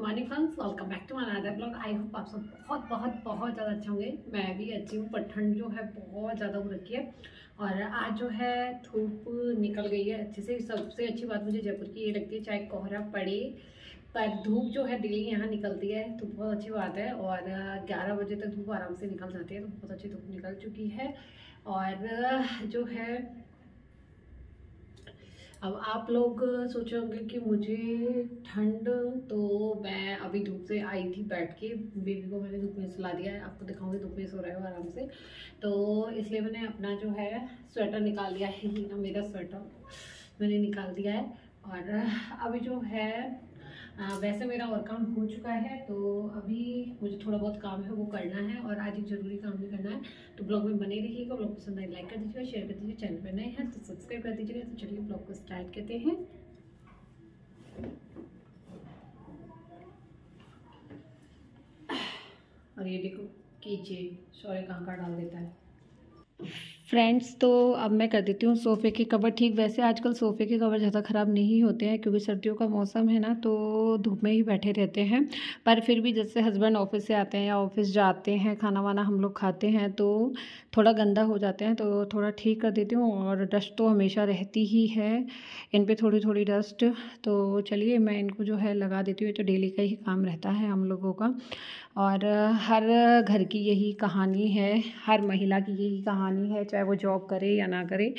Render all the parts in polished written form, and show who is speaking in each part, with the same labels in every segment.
Speaker 1: Morning friends, welcome back to another blog. I hope आप सब बहुत बहुत बहुत ज़्यादा अच्छे होंगे। मैं भी अच्छी हूँ, पर ठंड जो है बहुत ज़्यादा हो रखी है। और आज जो है धूप निकल गई है अच्छे से। सबसे अच्छी बात मुझे जयपुर की ये लगती है, चाहे कोहरा पड़े पर धूप जो है डेली यहाँ निकलती है, तो बहुत अच्छी बात है। और 11 बजे तक धूप आराम से निकल जाती है, तो बहुत अच्छी धूप निकल चुकी है। और जो है अब आप लोग सोचे होंगे कि मुझे ठंड, तो मैं अभी धूप से आई थी बैठ के, बेबी को मैंने धूप में सुला दिया है। आपको दिखाऊंगी धूप में सो रहे हो आराम से, तो इसलिए मैंने अपना जो है स्वेटर निकाल लिया है। ये ना मेरा स्वेटर मैंने निकाल दिया है। और अभी जो है वैसे मेरा और काम हो चुका है, तो अभी मुझे थोड़ा बहुत काम है वो करना है, और आज एक ज़रूरी काम भी करना है। तो ब्लॉग में बने रहिएगा। ब्लॉग पसंद आए लाइक कर दीजिएगा, शेयर कर दीजिएगा। चैनल पर नए हैं तो सब्सक्राइब कर दीजिएगा। तो चलिए ब्लॉग को स्टार्ट करते हैं। और ये देखो कीजिए शौर्य कहाँ का डाल देता है। फ्रेंड्स, तो अब मैं कर देती हूँ सोफ़े के कवर ठीक। वैसे आजकल सोफ़े के कवर ज़्यादा ख़राब नहीं होते हैं, क्योंकि सर्दियों का मौसम है ना, तो धूप में ही बैठे रहते हैं। पर फिर भी जैसे हस्बैंड ऑफिस से आते हैं या ऑफिस जाते हैं, खाना वाना हम लोग खाते हैं, तो थोड़ा गंदा हो जाते हैं, तो थोड़ा ठीक कर देती हूँ। और डस्ट तो हमेशा रहती ही है इन पर, थोड़ी थोड़ी डस्ट। तो चलिए मैं इनको जो है लगा देती हूँ। तो डेली का ही काम रहता है हम लोगों का। और हर घर की यही कहानी है, हर महिला की यही कहानी है, चाहे वो जॉब करे या ना करे,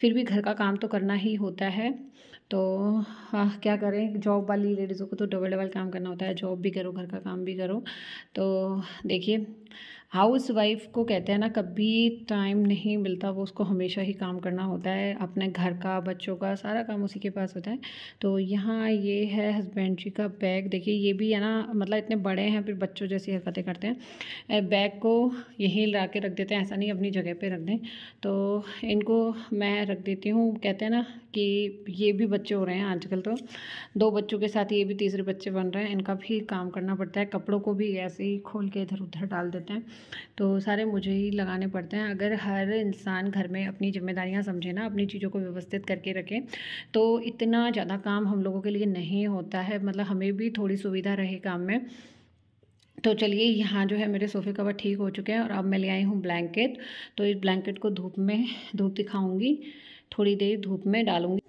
Speaker 1: फिर भी घर का काम तो करना ही होता है। तो क्या करें, जॉब वाली लेडीज़ों को तो डबल डबल काम करना होता है, जॉब भी करो घर का काम भी करो। तो देखिए, हाउस वाइफ को कहते हैं ना, कभी टाइम नहीं मिलता, वो उसको हमेशा ही काम करना होता है। अपने घर का, बच्चों का सारा काम उसी के पास होता है। तो यहाँ ये है हस्बैंड जी का बैग। देखिए ये भी है ना, मतलब इतने बड़े हैं फिर बच्चों जैसी हरकतें करते हैं। बैग को यहीं ला के रख देते हैं, ऐसा नहीं अपनी जगह पे रख दें। तो इनको मैं रख देती हूँ। कहते हैं ना कि ये भी बच्चे हो रहे हैं आजकल, तो 2 बच्चों के साथ ये भी तीसरे बच्चे बन रहे हैं। इनका भी काम करना पड़ता है। कपड़ों को भी ऐसे ही खोल के इधर उधर डाल देते हैं, तो सारे मुझे ही लगाने पड़ते हैं। अगर हर इंसान घर में अपनी जिम्मेदारियां समझे ना, अपनी चीज़ों को व्यवस्थित करके रखे, तो इतना ज़्यादा काम हम लोगों के लिए नहीं होता है। मतलब हमें भी थोड़ी सुविधा रहे काम में। तो चलिए, यहाँ जो है मेरे सोफ़े कवर ठीक हो चुके हैं, और अब मैं ले आई हूँ ब्लैंकेट। तो इस ब्लैंकेट को धूप दिखाऊंगी, थोड़ी देर धूप में डालूंगी।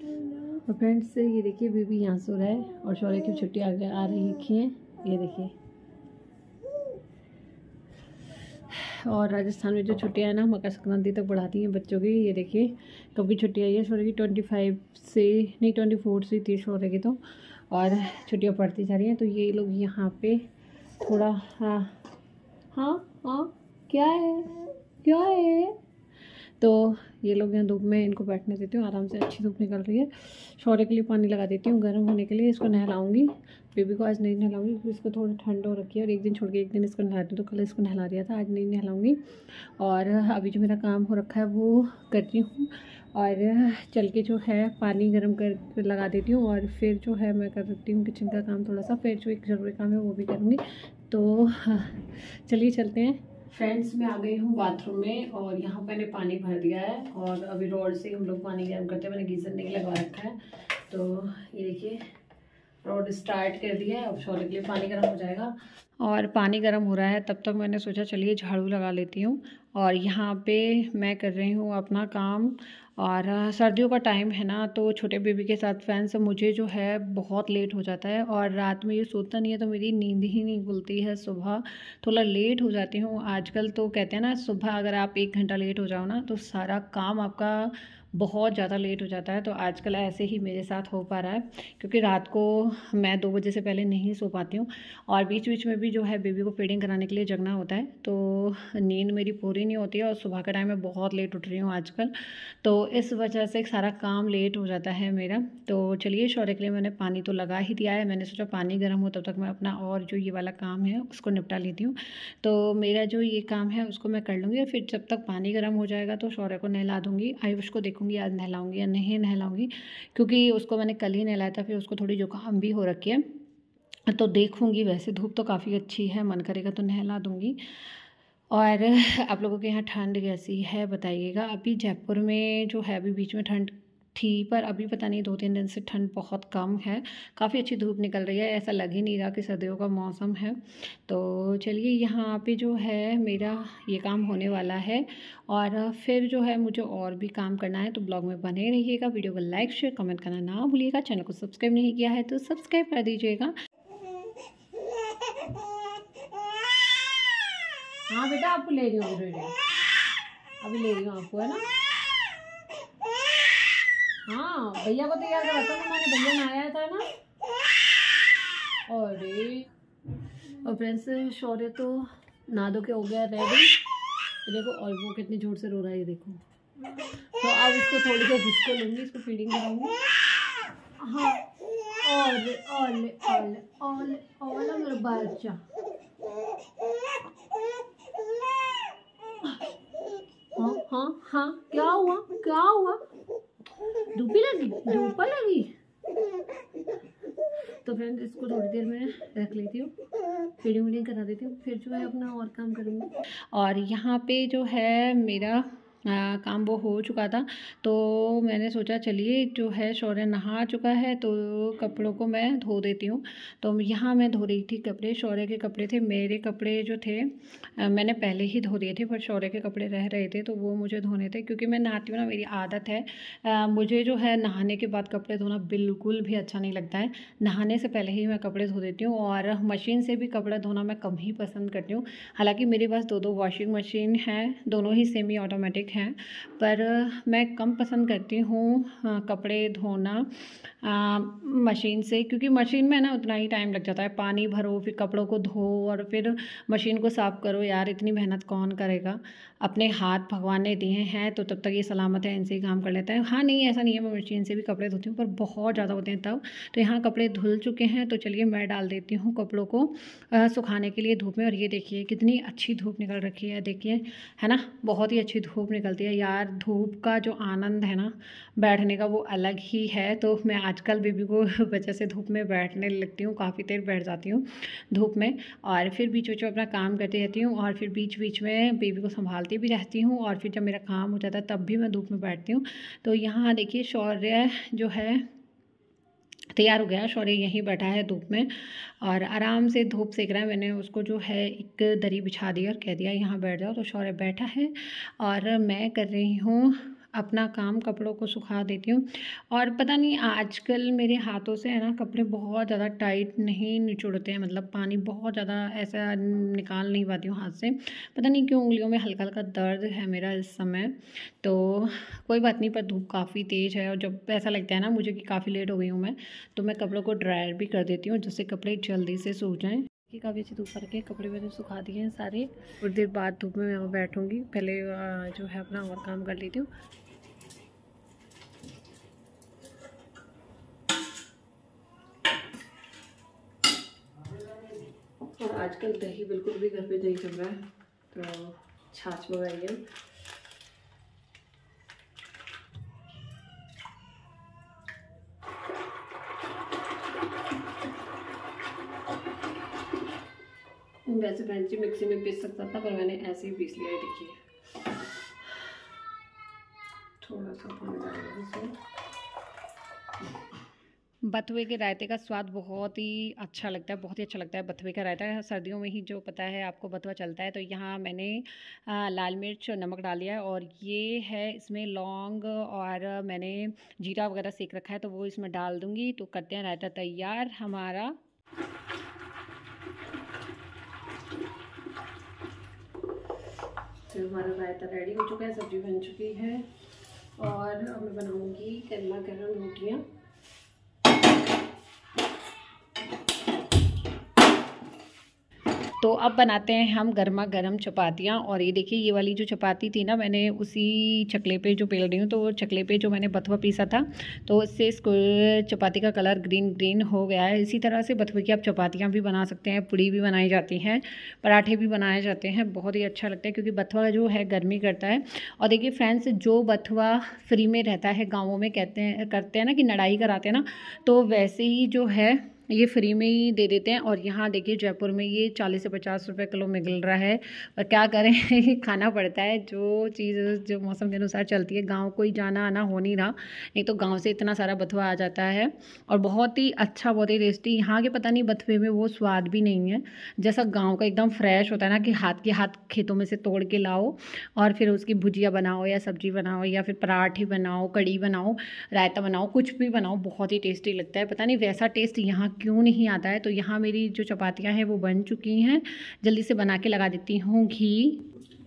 Speaker 1: तो फ्रेंड्स ये देखिए, बेबी यहाँ सो रहा है, और शौर्य की छुट्टी आ रही है, ये देखिए। और राजस्थान में जो छुट्टियाँ हैं ना, मकर संक्रांति तक बढ़ाती हैं बच्चों की। ये देखिए कब की छुट्टी आई है शौर्य की, 25 से नहीं 24 से 30 शौर्य की, तो और छुट्टियाँ पड़ती जा रही हैं। तो ये लोग यहाँ पे थोड़ा हाँ हाँ हाँ क्या है, तो ये लोग यहाँ धूप में इनको बैठने देती हूँ। आराम से अच्छी धूप निकल रही है। शौर्य के लिए पानी लगा देती हूँ गर्म होने के लिए। इसको नहलाऊंगी। बेबी को आज नहीं नहलाऊंगी, क्योंकि इसको थोड़ी ठंड हो रखी है, और एक दिन छोड़ के एक दिन इसको नहलाती हूँ। तो कल इसको नहला दिया था, आज नहीं नहलाऊंगी। और अभी जो मेरा काम हो रखा है वो करती हूँ, और चल के जो है पानी गर्म कर लगा देती हूँ। और फिर जो है मैं कर देती हूँ किचन का काम थोड़ा सा, फिर जो एक ज़रूरी काम है वो भी करूँगी। तो चलिए चलते हैं। फ्रेंड्स, मैं आ गई हूँ बाथरूम में, और यहाँ मैंने पानी भर दिया है, और अभी रॉड से हम लोग पानी गर्म करते हैं। मैंने गीज़र नहीं लगवा रखा है, तो ये देखिए रॉड स्टार्ट कर दिया है। अब शौर्य के लिए पानी गर्म हो जाएगा, और पानी गर्म हो रहा है तब तक मैंने सोचा चलिए झाड़ू लगा लेती हूँ। और यहाँ पे मैं कर रही हूँ अपना काम। और सर्दियों का टाइम है ना, तो छोटे बेबी के साथ फैन से मुझे जो है बहुत लेट हो जाता है, और रात में ये सोता नहीं है, तो मेरी नींद ही नहीं खुलती है। सुबह थोड़ा लेट हो जाती हूँ आजकल। तो कहते हैं ना, सुबह अगर आप 1 घंटा लेट हो जाओ ना, तो सारा काम आपका बहुत ज़्यादा लेट हो जाता है। तो आजकल ऐसे ही मेरे साथ हो पा रहा है, क्योंकि रात को मैं 2 बजे से पहले नहीं सो पाती हूँ, और बीच बीच में भी जो है बेबी को फीडिंग कराने के लिए जगना होता है, तो नींद मेरी पूरी नहीं होती है। और सुबह का टाइम में बहुत लेट उठ रही हूँ आजकल, तो इस वजह से सारा काम लेट हो जाता है मेरा। तो चलिए, शौर्य के लिए मैंने पानी तो लगा ही दिया है। मैंने सोचा पानी गर्म हो तब तक मैं अपना और जो ये वाला काम है उसको निपटा लेती हूँ। तो मेरा जो ये काम है उसको मैं कर लूँगी, और फिर जब तक पानी गर्म हो जाएगा तो शौर्य को नहला दूँगी। आयुष को देखूँगी आज नहलाऊँगी या नहीं नहलाऊँगी, क्योंकि उसको मैंने कल ही नहलाया था, फिर उसको थोड़ी जुकाम भी हो रखी है, तो देखूँगी। वैसे धूप तो काफ़ी अच्छी है, मन करेगा तो नहला दूँगी। और आप लोगों के यहाँ ठंड कैसी है बताइएगा। अभी जयपुर में जो है, अभी बीच में ठंड थी, पर अभी पता नहीं 2-3 दिन से ठंड बहुत कम है। काफ़ी अच्छी धूप निकल रही है, ऐसा लग ही नहीं रहा कि सर्दियों का मौसम है। तो चलिए यहाँ पे जो है मेरा ये काम होने वाला है और फिर जो है मुझे और भी काम करना है, तो ब्लॉग में बने रहिएगा। वीडियो को लाइक शेयर कमेंट करना ना भूलिएगा। चैनल को सब्सक्राइब नहीं किया है तो सब्सक्राइब कर दीजिएगा। हाँ बेटा, आपको ले रही हूँ, अभी ले रही हूँ आपको, है ना। हाँ, भैया को तैयार करा था मैंने, भैया नहाया था ना। अरे और फ्रेंड्स, शौर्य तो नहा धो के हो गया रेडी, देखो। और वो कितनी जोर से रो रहा है, ये देखो। तो अब इसको थोड़ी देर हिस्को लूँगी, इसको फीडिंग कराऊंगी। हाँ, ओले ओले ओले ओले ओले मेरा बच्चा। हाँ हाँ हाँ, क्या हुआ, क्या हुआ? धूप लगी, धूप लगी। तो फ्रेंड्स, इसको थोड़ी देर में रख लेती हूँ, फीडिंग वीडिंग करा देती हूँ, फिर जो है अपना और काम करूँगी। और यहाँ पे जो है मेरा काम वो हो चुका था, तो मैंने सोचा चलिए जो है शौर्य नहा चुका है तो कपड़ों को मैं धो देती हूँ। तो यहाँ मैं धो रही थी कपड़े, शौर्य के कपड़े थे। मेरे कपड़े जो थे मैंने पहले ही धो दिए थे, पर शौर्य के कपड़े रह रहे थे तो वो मुझे धोने थे, क्योंकि मैं नहाती हूँ ना, मेरी आदत है। मुझे जो है नहाने के बाद कपड़े धोना बिल्कुल भी अच्छा नहीं लगता है। नहाने से पहले ही मैं कपड़े धो देती हूँ, और मशीन से भी कपड़े धोना मैं कम ही पसंद करती हूँ। हालाँकि मेरे पास 2 वॉशिंग मशीन हैं, दोनों ही सेमी ऑटोमेटिक हैं, पर मैं कम पसंद करती हूँ कपड़े धोना मशीन से, क्योंकि मशीन में ना उतना ही टाइम लग जाता है। पानी भरो, फिर कपड़ों को धो और फिर मशीन को साफ़ करो, यार इतनी मेहनत कौन करेगा। अपने हाथ भगवान ने दिए हैं तो तब तक ये सलामत है, इनसे ही काम कर लेता है। हाँ नहीं, ऐसा नहीं है, मैं मशीन से भी कपड़े धोती हूँ, पर बहुत ज़्यादा होते हैं तब। तो यहाँ कपड़े धुल चुके हैं, तो चलिए मैं डाल देती हूँ कपड़ों को सुखाने के लिए धूप में। और ये देखिए कितनी अच्छी धूप निकल रखी है, देखिए, है ना, बहुत ही अच्छी धूप निकलती है यार। धूप का जो आनंद है ना बैठने का, वो अलग ही है। तो मैं आजकल बेबी को वजह से धूप में बैठने लगती हूँ, काफ़ी देर बैठ जाती हूँ धूप में, और फिर बीच बीच में अपना काम करती रहती हूँ, और फिर बीच बीच में बेबी को संभालती भी रहती हूँ। और फिर जब मेरा काम हो जाता है तब भी मैं धूप में बैठती हूँ। तो यहाँ देखिए शौर्य जो है तैयार हो गया। शौर्य यहीं बैठा है धूप में और आराम से धूप सेक रहा है। मैंने उसको जो है एक दरी बिछा दी और कह दिया यहाँ बैठ जाओ, तो शौर्य बैठा है और मैं कर रही हूँ अपना काम, कपड़ों को सुखा देती हूँ। और पता नहीं आजकल मेरे हाथों से है ना कपड़े बहुत ज़्यादा टाइट नहीं निचोड़ते हैं, मतलब पानी बहुत ज़्यादा ऐसा निकाल नहीं पाती हूँ हाथ से। पता नहीं क्यों उंगलियों में हल्का हल्का दर्द है मेरा इस समय। तो कोई बात नहीं, पर धूप काफ़ी तेज़ है और जब ऐसा लगता है ना मुझे कि काफ़ी लेट हो गई हूँ मैं, तो मैं कपड़ों को ड्रायर भी कर देती हूँ जिससे कपड़े जल्दी से सूख जाएँ। कि काफ़ी अच्छी धूप पड़ के कपड़े मैंने सुखा दिए हैं सारे। थोड़ी देर बाद धूप में मैं बैठूँगी, पहले जो है अपना और काम कर लेती हूँ। और आजकल दही बिल्कुल भी घर पे नहीं चल रहा है, तो छाछ मंगाई है। वैसे फ्रेंड्स जी मिक्सी में पीस सकता था, पर मैंने ऐसे ही पीस लिया है। देखिए थोड़ा सा पानी डालेंगे इसमें। बथुए के रायते का स्वाद बहुत ही अच्छा लगता है, बहुत ही अच्छा लगता है बथुए का रायता। सर्दियों में ही जो पता है आपको बथुआ चलता है। तो यहाँ मैंने लाल मिर्च और नमक डाल दिया है, और ये है इसमें लौंग और मैंने जीरा वगैरह सेक रखा है, तो वो इसमें डाल दूँगी। तो करते हैं रायता तैयार हमारा। तो हमारा रायता रेडी हो चुका है, सब्जी बन चुकी है, और अब मैं बनाऊँगी गर्मा गर्म रोटियाँ। तो अब बनाते हैं हम गर्मा गर्म चपातियाँ। और ये देखिए ये वाली जो चपाती थी ना, मैंने उसी चकले पे जो बेल रही हूँ, तो वो चकले पे जो मैंने बथुआ पीसा था, तो इससे इसको चपाती का कलर ग्रीन ग्रीन हो गया है। इसी तरह से बथुए की आप चपातियाँ भी बना सकते हैं, पूड़ी भी बनाई जाती हैं, पराठे भी बनाए जाते हैं। बहुत ही अच्छा लगता है क्योंकि बथुआ जो है गर्मी करता है। और देखिए फ्रेंड्स, जो बथुआ फ्री में रहता है गाँवों में, कहते हैं करते हैं ना कि नड़ाई कराते हैं ना, तो वैसे ही जो है ये फ्री में ही दे देते हैं। और यहाँ देखिए जयपुर में ये 40 से 50 रुपए किलो मिल रहा है। और क्या करें खाना पड़ता है, जो चीज़ जो मौसम के अनुसार चलती है। गांव कोई जाना आना हो नहीं रहा, नहीं तो गांव से इतना सारा बथुआ आ जाता है। और बहुत ही अच्छा, बहुत ही टेस्टी। यहाँ के पता नहीं बथुए में वो स्वाद भी नहीं है जैसा गाँव का एकदम फ्रेश होता है ना, कि हाथ के हाथ खेतों में से तोड़ के लाओ और फिर उसकी भुजिया बनाओ या सब्जी बनाओ या फिर पराठे बनाओ, कड़ी बनाओ, रायता बनाओ, कुछ भी बनाओ, बहुत ही टेस्टी लगता है। पता नहीं वैसा टेस्ट यहाँ क्यों नहीं आता है। तो यहाँ मेरी जो चपातियाँ हैं वो बन चुकी हैं, जल्दी से बना के लगा देती हूँ घी।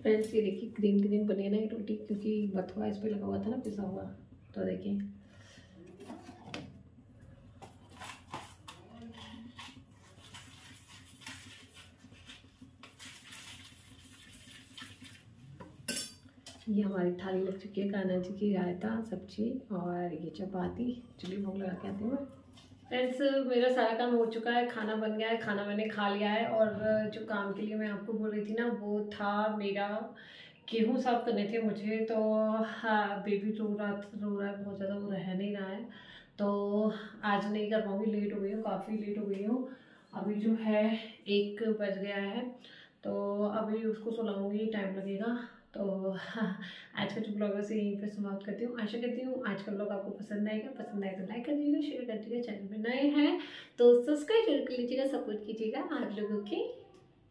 Speaker 1: फ्रेंड्स ये देखिए ग्रीन ग्रीन बनी है ना ये रोटी, क्योंकि बथुआ इस पर लगा हुआ था ना, पिसा हुआ। तो देखिए ये हमारी थाली लग चुकी है, कान्हा जी की रायता, सब्जी और ये चपाती। चलिए भोग लगा के आती हूँ। फ्रेंड्स मेरा सारा काम हो चुका है, खाना बन गया है, खाना मैंने खा लिया है। और जो काम के लिए मैं आपको बोल रही थी ना, वो था मेरा गेहूँ साफ़ करने थे मुझे। तो हाँ, बेबी रो रहा है बहुत ज़्यादा, वो रह नहीं रहा है। तो आज नहीं कर पाऊँगी, लेट हो गई हूँ, काफ़ी लेट हो गई हूँ। अभी जो है 1 बज गया है, तो अभी उसको सुलाऊंगी, टाइम लगेगा। तो आज का जो ब्लॉग है उसे यहीं पे समाप्त करती हूँ। आशा करती हूँ आज का ब्लॉग आपको पसंद आएगा। पसंद आए तो लाइक कर दीजिएगा, शेयर कर दीजिएगा। चैनल पे नए हैं तो सब्सक्राइब जरूर कर लीजिएगा, सपोर्ट कीजिएगा। आप लोगों के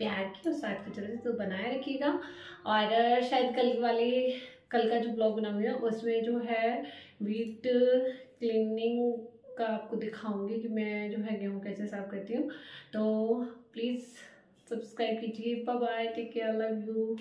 Speaker 1: प्यार की और साथ की तरह से तो बनाए रखिएगा। और शायद कल का जो ब्लॉग बनाऊंगी ना, उसमें जो है वीट क्लीनिंग का आपको दिखाऊंगी कि मैं जो है गेहूँ कैसे साफ करती हूँ। तो प्लीज़ सब्सक्राइब कीजिए। Bye bye, take care, love you.